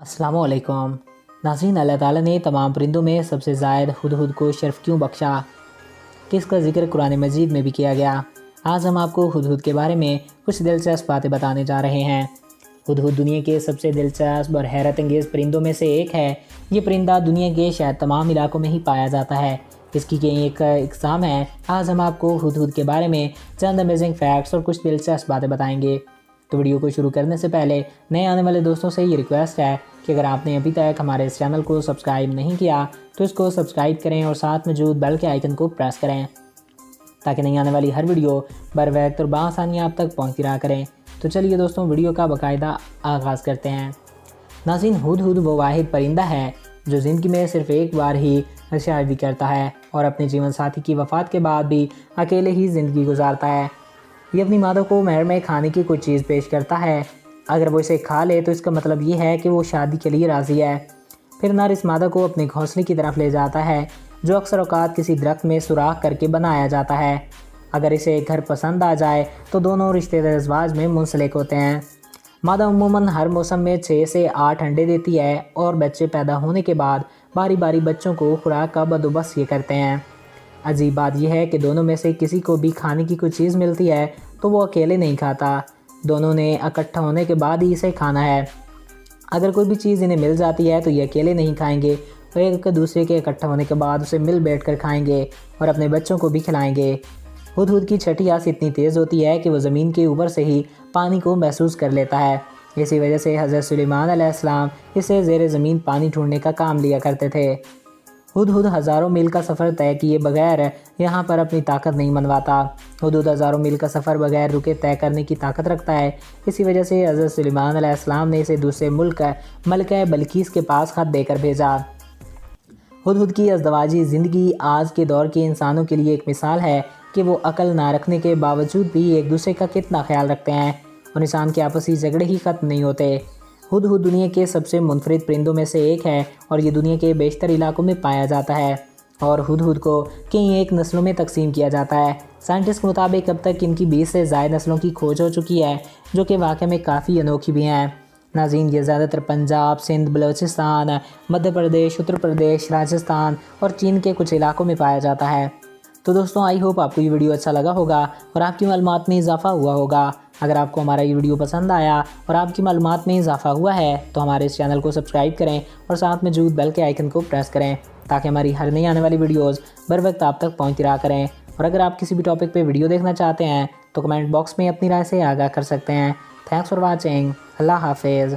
अस्सलाम वालेकुम नाज़रीन। अल्लाह ताला ने तमाम परिंदों में सबसे ज़ायद हुदहुद को शर्फ क्यों बख्शा, किसका ज़िक्र कुरान मजीद में भी किया गया। आज हम आपको हुदहुद के बारे में कुछ दिलचस्प बातें बताने जा रहे हैं। हुदहुद दुनिया के सबसे दिलचस्प और हैरत अंगेज़ परिंदों में से एक है। ये परिंदा दुनिया के शायद तमाम इलाकों में ही पाया जाता है। इसकी कई एक इकसाम है। आज हम आपको हुदहुद के बारे में चंद अमेजिंग फैक्ट्स और कुछ दिलचस्प बातें बताएंगे। तो वीडियो को शुरू करने से पहले नए आने वाले दोस्तों से ये रिक्वेस्ट है कि अगर आपने अभी तक हमारे इस चैनल को सब्सक्राइब नहीं किया तो इसको सब्सक्राइब करें और साथ मौजूद बेल के आइकन को प्रेस करें ताकि नई आने वाली हर वीडियो बर वक्त और बासानी आप तक पहुँचती रहा करें। तो चलिए दोस्तों, वीडियो का बाकायदा आगाज़ करते हैं। नाज़रीन, हुदहुद वो वाहिद परिंदा है जो ज़िंदगी में सिर्फ़ एक बार ही शादी करता है और अपने जीवन साथी की वफ़ात के बाद भी अकेले ही ज़िंदगी गुजारता है। ये अपनी मादा को महर में खाने की कोई चीज़ पेश करता है। अगर वो इसे खा ले तो इसका मतलब ये है कि वो शादी के लिए राज़ी है। फिर नर इस मादा को अपने घोंसले की तरफ ले जाता है जो अक्सर औकात किसी दरख्त में सुराख करके बनाया जाता है। अगर इसे घर पसंद आ जाए तो दोनों रिश्तेदार अज़वाज में मुंसलिक होते हैं। मादा अमूमन हर मौसम में 6 से 8 अंडे देती है और बच्चे पैदा होने के बाद बारी बारी बच्चों को खुराक का बंदोबस्त ये करते हैं। अजीब बात यह है कि दोनों में से किसी को भी खाने की कोई चीज़ मिलती है तो वो अकेले नहीं खाता, दोनों ने इकट्ठा होने के बाद ही इसे खाना है। अगर कोई भी चीज़ इन्हें मिल जाती है तो ये अकेले नहीं खाएंगे, वो एक दूसरे के इकट्ठा होने के बाद उसे मिल बैठ कर खाएंगे और अपने बच्चों को भी खिलाएंगे। हुदहुद की छठी आस इतनी तेज़ होती है कि वो ज़मीन के ऊपर से ही पानी को महसूस कर लेता है। इसी वजह से हज़रत सुलेमान अलैहिस्सलाम इसे ज़ेर ज़मीन पानी ढूंढने का काम लिया करते थे। हुदहुद हज़ारों मील का सफ़र तय किए बगैर यहाँ पर अपनी ताकत नहीं मनवाता। हुदहुद हज़ारों मील का सफ़र बगैर रुके तय करने की ताकत रखता है। इसी वजह से हज़रत सुलेमान अलैहिस्सलाम ने इसे दूसरे मुल्क मलिका बल्कीस के पास ख़त देकर भेजा। हुदहुद की अज़दवाजी ज़िंदगी आज के दौर के इंसानों के लिए एक मिसाल है कि वो अकल ना रखने के बावजूद भी एक दूसरे का कितना ख्याल रखते हैं और इंसान के आपसी झगड़े ही ख़त्म नहीं होते। हुदहुद दुनिया के सबसे मुनफरिद परिंदों में से एक है और ये दुनिया के बेशतर इलाकों में पाया जाता है और हुदहुद को कई एक नस्लों में तकसीम किया जाता है। साइंटिस्ट के मुताबिक अब तक इनकी 20 से ज़ायद नस्लों की खोज हो चुकी है जो कि वाकई में काफ़ी अनोखी भी हैं। नाज़रीन, ये ज़्यादातर पंजाब, सिंध, बलूचिस्तान, मध्य प्रदेश, उत्तर प्रदेश, राजस्थान और चीन के कुछ इलाकों में पाया जाता है। तो दोस्तों, आई होप आपको ये वीडियो अच्छा लगा होगा और आपकी मालूमात में इजाफ़ा हुआ होगा। अगर आपको हमारा ये वीडियो पसंद आया और आपकी मालूमात में इजाफ़ा हुआ है तो हमारे इस चैनल को सब्सक्राइब करें और साथ में मौजूद बेल के आइकन को प्रेस करें ताकि हमारी हर नई आने वाली वीडियोज़ बर वक्त आप तक पहुँचती रहा करें। और अगर आप किसी भी टॉपिक पे वीडियो देखना चाहते हैं तो कमेंट बॉक्स में अपनी राय से आगाह कर सकते हैं। Thanks for watching. अल्लाह हाफिज़।